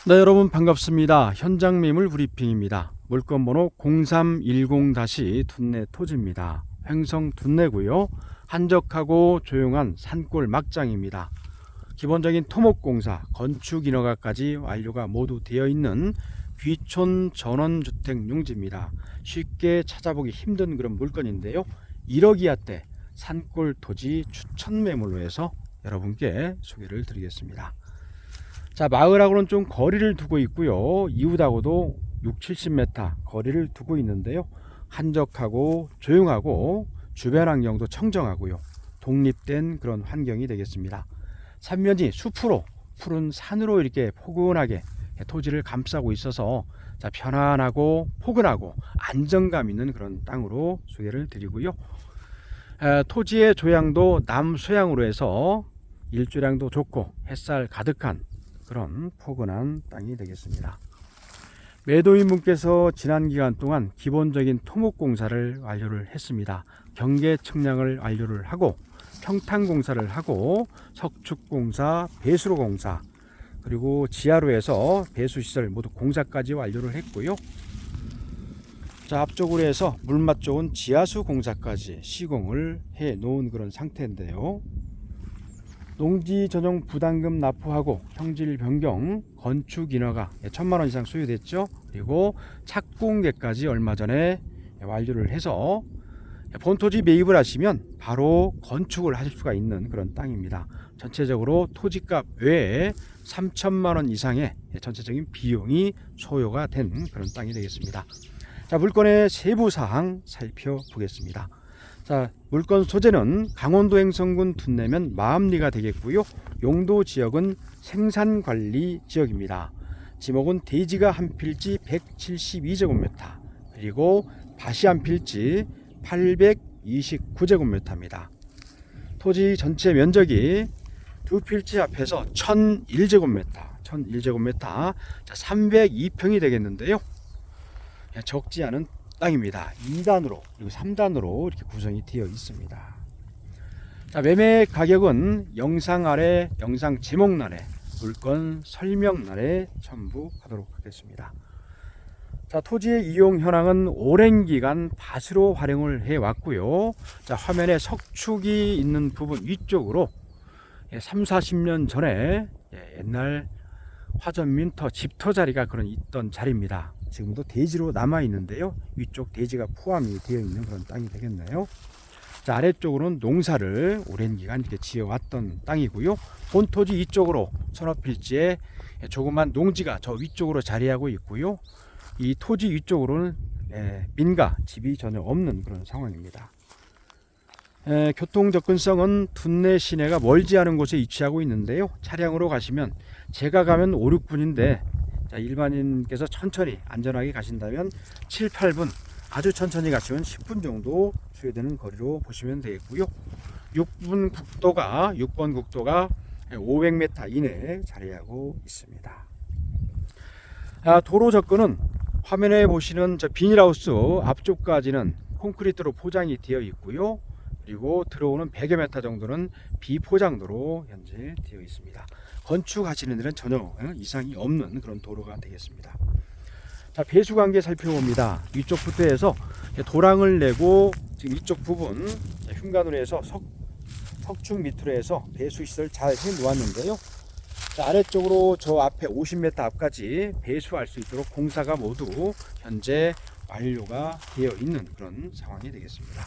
네, 여러분 반갑습니다. 현장 매물 브리핑입니다. 물건 번호 0310-둔내 토지입니다. 횡성 둔내고요. 한적하고 조용한 산골 막장입니다. 기본적인 토목공사, 건축 인허가까지 완료가 모두 되어 있는 귀촌 전원주택 용지입니다. 쉽게 찾아보기 힘든 그런 물건인데요. 1억 이하대 산골 토지 추천 매물로 해서 여러분께 소개를 드리겠습니다. 자, 마을하고는 좀 거리를 두고 있고요. 이웃하고도 60-70m 거리를 두고 있는데요. 한적하고 조용하고 주변 환경도 청정하고요. 독립된 그런 환경이 되겠습니다. 삼면이 숲으로 푸른 산으로 이렇게 포근하게 토지를 감싸고 있어서 자, 편안하고 포근하고 안정감 있는 그런 땅으로 소개를 드리고요. 토지의 조향도 남소향으로 해서 일조량도 좋고 햇살 가득한 그런 포근한 땅이 되겠습니다. 매도인분께서 지난 기간 동안 기본적인 토목공사를 완료를 했습니다. 경계 측량을 완료를 하고 평탄공사를 하고 석축공사, 배수로공사 그리고 지하로 해서 배수시설 모두 공사까지 완료를 했고요. 자, 앞쪽으로 해서 물맛 좋은 지하수 공사까지 시공을 해 놓은 그런 상태인데요. 농지 전용 부담금 납부하고 형질 변경, 건축 인허가 1,000만 원 이상 소요됐죠. 그리고 착공계까지 얼마 전에 완료를 해서 본토지 매입을 하시면 바로 건축을 하실 수가 있는 그런 땅입니다. 전체적으로 토지값 외에 3,000만 원 이상의 전체적인 비용이 소요가 된 그런 땅이 되겠습니다. 자, 물건의 세부 사항 살펴보겠습니다. 자, 물건 소재는 강원도 횡성군 둔내면 마암리가 되겠고요. 용도 지역은 생산관리 지역입니다. 지목은 대지가 한 필지 172제곱미터 그리고 밭이 한 필지 829제곱미터입니다. 토지 전체 면적이 두 필지 합해서 1001제곱미터 자, 302평이 되겠는데요. 적지 않은 땅입니다. 2단으로 그리고 3단으로 이렇게 구성이 되어 있습니다. 자, 매매 가격은 영상 아래 영상 제목란에 물건 설명란에 첨부하도록 하겠습니다. 자, 토지의 이용 현황은 오랜 기간 밭으로 활용을 해 왔고요. 자, 화면에 석축이 있는 부분 위쪽으로 30-40년 전에 옛날 화전민터 집터 자리가 그런 있던 자리입니다. 지금도 대지로 남아 있는데요. 위쪽 대지가 포함이 되어 있는 그런 땅이 되겠네요. 자, 아래쪽으로는 농사를 오랜 기간 이렇게 지어왔던 땅이고요. 본토지 이쪽으로 천업필지에 조그만 농지가 저 위쪽으로 자리하고 있고요. 이 토지 위쪽으로는 민가 집이 전혀 없는 그런 상황입니다. 교통 접근성은 둔내 시내가 멀지 않은 곳에 위치하고 있는데요. 차량으로 가시면 제가 가면 5-6분인데 자, 일반인께서 천천히 안전하게 가신다면 7-8분 아주 천천히 가시면 10분 정도 소요되는 거리로 보시면 되겠고요. 6번 국도가 500m 이내에 자리하고 있습니다. 도로 접근은 화면에 보시는 저 비닐하우스 앞쪽까지는 콘크리트로 포장이 되어 있고요. 그리고 들어오는 100여 미터 정도는 비포장도로 현재 되어 있습니다. 건축하시는 데는 전혀 이상이 없는 그런 도로가 되겠습니다. 자, 배수 관계 살펴봅니다. 위쪽부터 해서 도랑을 내고 지금 이쪽 부분 흉관으로 해서 석축 밑으로 해서 배수 시설 잘 해 놓았는데요. 자, 아래쪽으로 저 앞에 50m 앞까지 배수할 수 있도록 공사가 모두 현재 완료가 되어 있는 그런 상황이 되겠습니다.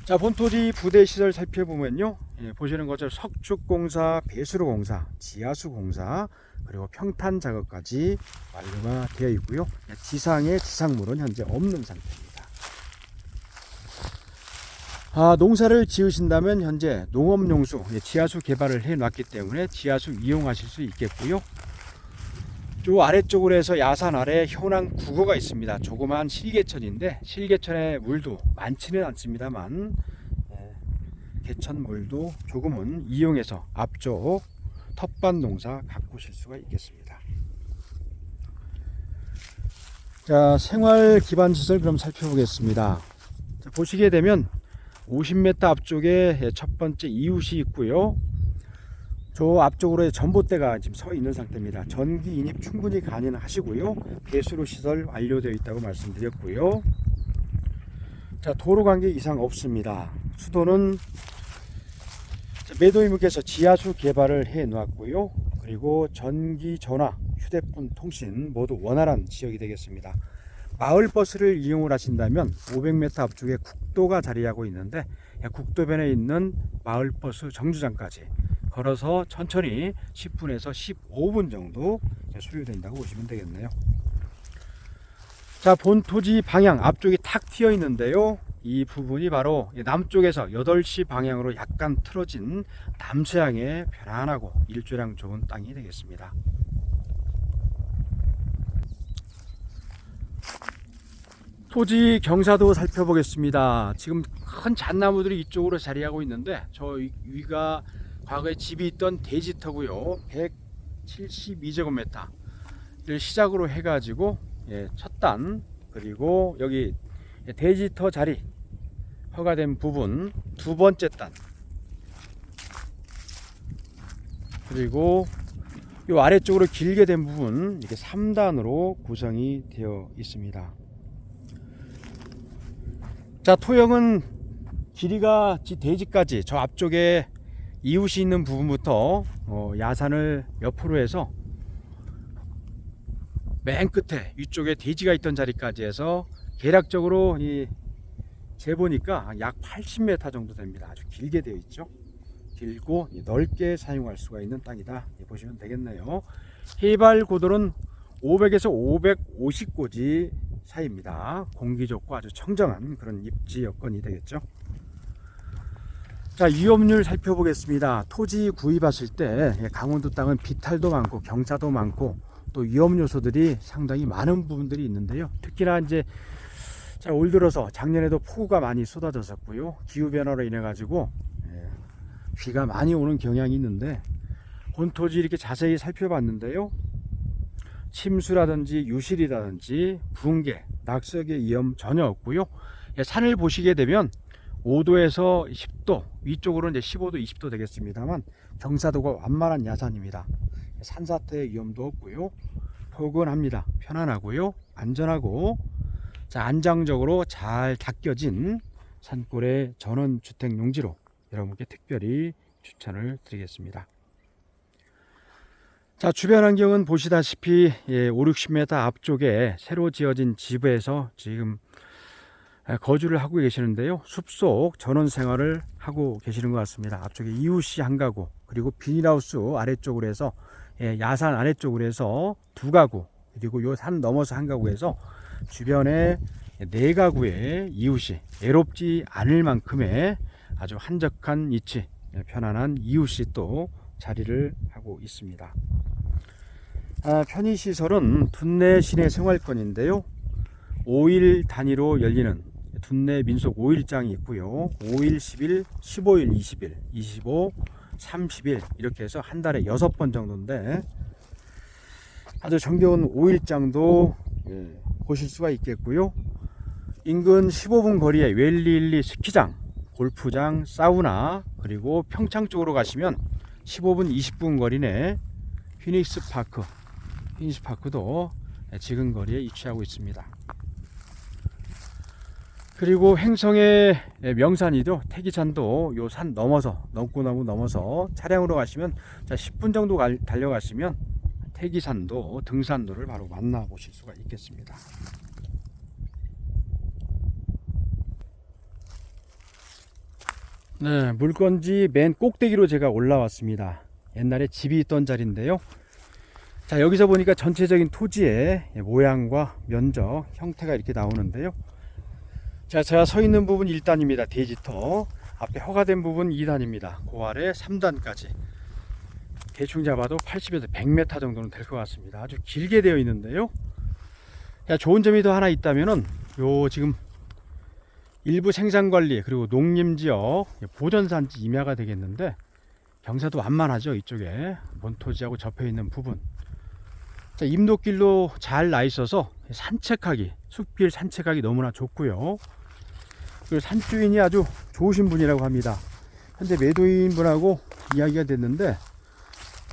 자, 본토지 부대 시설 살펴보면요. 보시는 것처럼 석축공사, 배수로공사, 지하수공사, 그리고 평탄 작업까지 완료가 되어 있고요. 지상의 지상물은 현재 없는 상태입니다. 농사를 지으신다면 현재 농업용수, 지하수 개발을 해 놨기 때문에 지하수 이용하실 수 있겠고요. 저 아래쪽으로 해서 야산 아래 현황 9호가 있습니다. 조그만 실개천인데 실개천의 물도 많지는 않습니다만 개천 물도 조금은 이용해서 앞쪽 텃밭 농사 가꾸실 수가 있겠습니다. 자, 생활 기반 시설 그럼 살펴보겠습니다. 자, 보시게 되면 50m 앞쪽에 첫 번째 이웃이 있고요. 저 앞쪽으로의 전봇대가 지금 서 있는 상태입니다. 전기 인입 충분히 가능하시고요. 배수로 시설 완료되어 있다고 말씀드렸고요. 자, 도로 관계 이상 없습니다. 수도는 매도인분께서 지하수 개발을 해 놓았고요. 그리고 전기, 전화, 휴대폰, 통신 모두 원활한 지역이 되겠습니다. 마을버스를 이용을 하신다면 500m 앞쪽에 국도가 자리하고 있는데, 국도변에 있는 마을버스 정류장까지 걸어서 천천히 10분에서 15분 정도 소요된다고 보시면 되겠네요. 자, 본토지 방향 앞쪽이 탁 튀어 있는데요. 이 부분이 바로 남쪽에서 8시 방향으로 약간 틀어진 남서향의 편안하고 일조량 좋은 땅이 되겠습니다. 토지 경사도 살펴보겠습니다. 지금 큰 잣나무들이 이쪽으로 자리하고 있는데, 저 위가 과거에 집이 있던 대지터고요. 172제곱미터를 시작으로 해가지고 첫 단, 그리고 여기 대지터 자리 허가된 부분 두 번째 단, 그리고 이 아래쪽으로 길게 된 부분 이게 3단으로 구성이 되어 있습니다. 자, 토형은 길이가 대지까지 저 앞쪽에 이웃이 있는 부분부터 야산을 옆으로 해서 맨 끝에 위쪽에 대지가 있던 자리까지 해서 대략적으로 재보니까 약 80m 정도 됩니다. 아주 길게 되어 있죠. 길고 넓게 사용할 수가 있는 땅이다 보시면 되겠네요. 해발 고도는 500에서 550고지 사이입니다. 공기 좋고 아주 청정한 그런 입지 여건이 되겠죠. 자, 위험률 살펴보겠습니다. 토지 구입하실 때 강원도 땅은 비탈도 많고 경사도 많고 또 위험 요소들이 상당히 많은 부분들이 있는데요. 특히나 이제 올 들어서 작년에도 폭우가 많이 쏟아졌었고요. 기후 변화로 인해 가지고 비가 많이 오는 경향이 있는데, 본토지 이렇게 자세히 살펴봤는데요. 침수라든지 유실이라든지 붕괴, 낙석의 위험 전혀 없고요. 산을 보시게 되면 5도에서 10도, 위쪽으로 이제 15도, 20도 되겠습니다만 경사도가 완만한 야산입니다. 산사태의 위험도 없고요. 포근합니다. 편안하고요. 안전하고, 자, 안정적으로 잘 닦여진 산골의 전원주택 용지로 여러분께 특별히 추천을 드리겠습니다. 자, 주변 환경은 보시다시피 5, 60m 앞쪽에 새로 지어진 집에서 지금 거주를 하고 계시는데요. 숲속 전원 생활을 하고 계시는 것 같습니다. 앞쪽에 이웃이 한 가구, 그리고 비닐하우스 아래쪽으로 해서 야산 아래쪽으로 해서 두 가구, 그리고 요 산 넘어서 한 가구에서 주변에 4가구의 이웃이 외롭지 않을 만큼의 아주 한적한 위치, 편안한 이웃이 또 자리를 하고 있습니다. 편의시설은 둔내 시내 생활권인데요. 5일 단위로 열리는 둔내 민속 5일장이 있고요. 5일, 10일, 15일, 20일, 25, 30일 이렇게 해서 한 달에 6번 정도인데, 아주 정겨운 5일장도 보실 수가 있겠고요. 인근 15분 거리에 웰리일리 스키장, 골프장, 사우나, 그리고 평창 쪽으로 가시면 15분, 20분 거리 내 피닉스파크도 지금 거리에 위치하고 있습니다. 그리고 횡성의 명산이죠. 태기산도 요 산 넘어서, 넘고나무 넘어서 차량으로 가시면 10분 정도 달려가시면 태기산도 등산로를 바로 만나보실 수가 있겠습니다. 네, 물건지 맨 꼭대기로 제가 올라왔습니다. 옛날에 집이 있던 자리인데요. 자, 여기서 보니까 전체적인 토지의 모양과 면적, 형태가 이렇게 나오는데요. 자, 제가 서 있는 부분 1단입니다. 대지터. 앞에 허가된 부분 2단입니다. 그 아래 3단까지. 대충 잡아도 80에서 100m 정도는 될 것 같습니다. 아주 길게 되어 있는데요. 자, 좋은 점이 더 하나 있다면은, 지금 일부 생산관리, 그리고 농림지역, 보전산지 임야가 되겠는데, 경사도 완만하죠. 이쪽에 본토지하고 접해있는 부분. 자, 임도길로 잘 나 있어서 산책하기, 숲길 산책하기 너무나 좋고요. 그리고 산주인이 아주 좋으신 분이라고 합니다. 현재 매도인 분하고 이야기가 됐는데,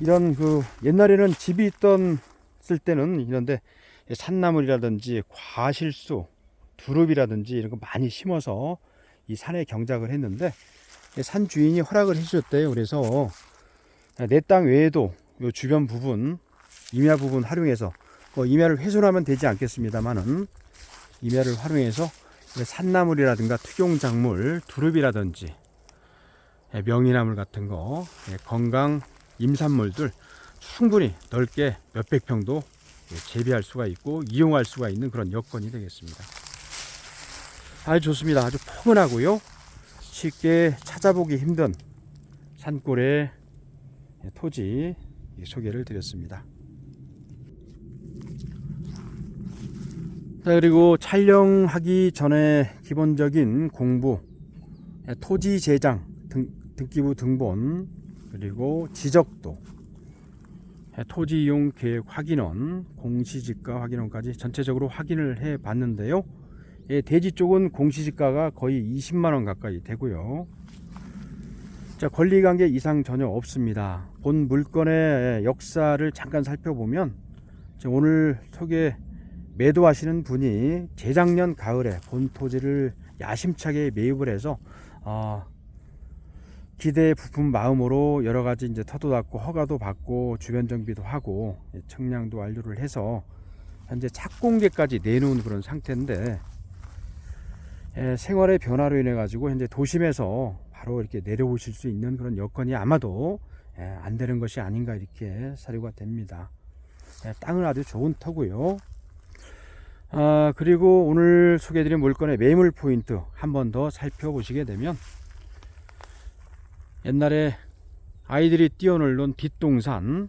이런 옛날에는 집이 있었을 때는 이런데 산나물이라든지 과실수, 두릅이라든지 이런 거 많이 심어서 이 산에 경작을 했는데 산 주인이 허락을 해주셨대요. 그래서 내 땅 외에도 요 주변 부분, 임야 부분 활용해서 임야를 훼손하면 되지 않겠습니다만은 임야를 활용해서 산나물이라든가 특용작물, 두릅이라든지 명이나물 같은 거, 건강 임산물들 충분히 넓게 몇백 평도 재배할 수가 있고 이용할 수가 있는 그런 여건이 되겠습니다. 아주 좋습니다. 아주 포근하고요. 쉽게 찾아보기 힘든 산골의 토지 소개를 드렸습니다. 자, 그리고 촬영하기 전에 기본적인 공부, 토지 제장, 등기부 등본, 그리고 지적도, 토지 이용 계획 확인원, 공시지가 확인원까지 전체적으로 확인을 해 봤는데요. 대지 쪽은 공시지가가 거의 20만원 가까이 되고요. 자, 권리관계 이상 전혀 없습니다. 본 물건의 역사를 잠깐 살펴보면 오늘 소개 매도하시는 분이 재작년 가을에 본 토지를 야심차게 매입을 해서 기대에 부푼 마음으로 여러가지 이제 터도 닦고 허가도 받고 주변 정비도 하고 청량도 완료를 해서 현재 착공계까지 내놓은 그런 상태인데, 생활의 변화로 인해 가지고 현재 도심에서 바로 이렇게 내려오실 수 있는 그런 여건이 아마도 안 되는 것이 아닌가 이렇게 사료가 됩니다. 땅은 아주 좋은 터고요. 그리고 오늘 소개해드린 물건의 매물 포인트 한 번 더 살펴보시게 되면, 옛날에 아이들이 뛰어놀던 뒷동산,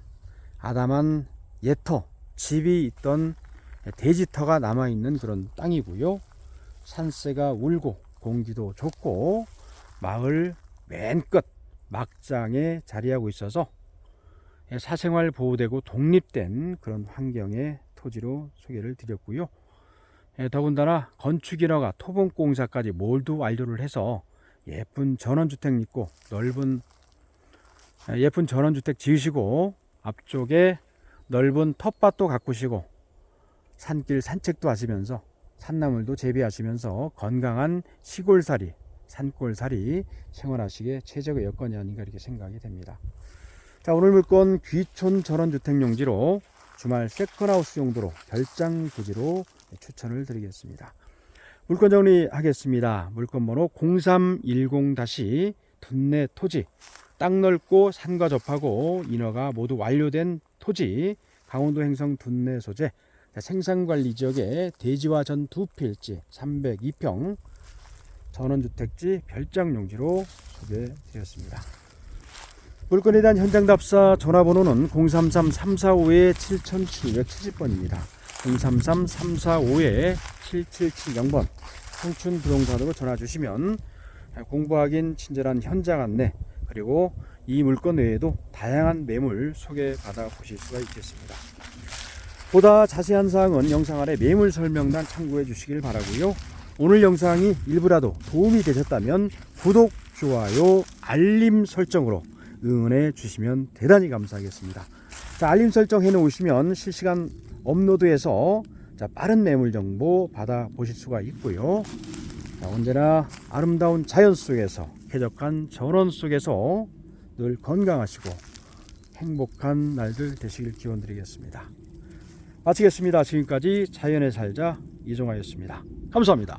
아담한 옛터, 집이 있던 대지터가 남아있는 그런 땅이고요. 산새가 울고 공기도 좋고 마을 맨 끝 막장에 자리하고 있어서 사생활 보호되고 독립된 그런 환경의 토지로 소개를 드렸고요. 더군다나 건축인허가 토봉공사까지 몰두 완료를 해서 예쁜 전원주택 있고 넓은 예쁜 전원주택 지으시고 앞쪽에 넓은 텃밭도 가꾸시고 산길 산책도 하시면서 산나물도 재배하시면서 건강한 시골살이, 산골살이 생활하시기에 최적의 여건이 아닌가 이렇게 생각이 됩니다. 자, 오늘 물건 귀촌 전원주택 용지로 주말 세컨하우스 용도로 별장 부지로 추천을 드리겠습니다. 물건 정리하겠습니다. 물건 번호 0310- 둔내 토지, 땅 넓고 산과 접하고 인허가 모두 완료된 토지, 강원도 행성 둔내 소재, 생산관리 지역의 대지와 전 2필지 302평 전원주택지 별장 용지로 소개드렸습니다. 물건에 대한 현장 답사 전화번호는 033-345-7770번입니다. 033-345-7770번 청춘부동산으로 전화 주시면 공부 확인, 친절한 현장 안내, 그리고 이 물건 외에도 다양한 매물 소개받아 보실 수가 있겠습니다. 보다 자세한 사항은 영상 아래 매물 설명란 참고해 주시길 바라고요. 오늘 영상이 일부라도 도움이 되셨다면 구독, 좋아요, 알림 설정으로 응원해 주시면 대단히 감사하겠습니다. 자, 알림 설정 해 놓으시면 실시간 업로드해서 빠른 매물 정보 받아 보실 수가 있고요. 자, 언제나 아름다운 자연 속에서, 쾌적한 전원 속에서 늘 건강하시고 행복한 날들 되시길 기원드리겠습니다. 마치겠습니다. 지금까지 자연에 살자 이종하였습니다. 감사합니다.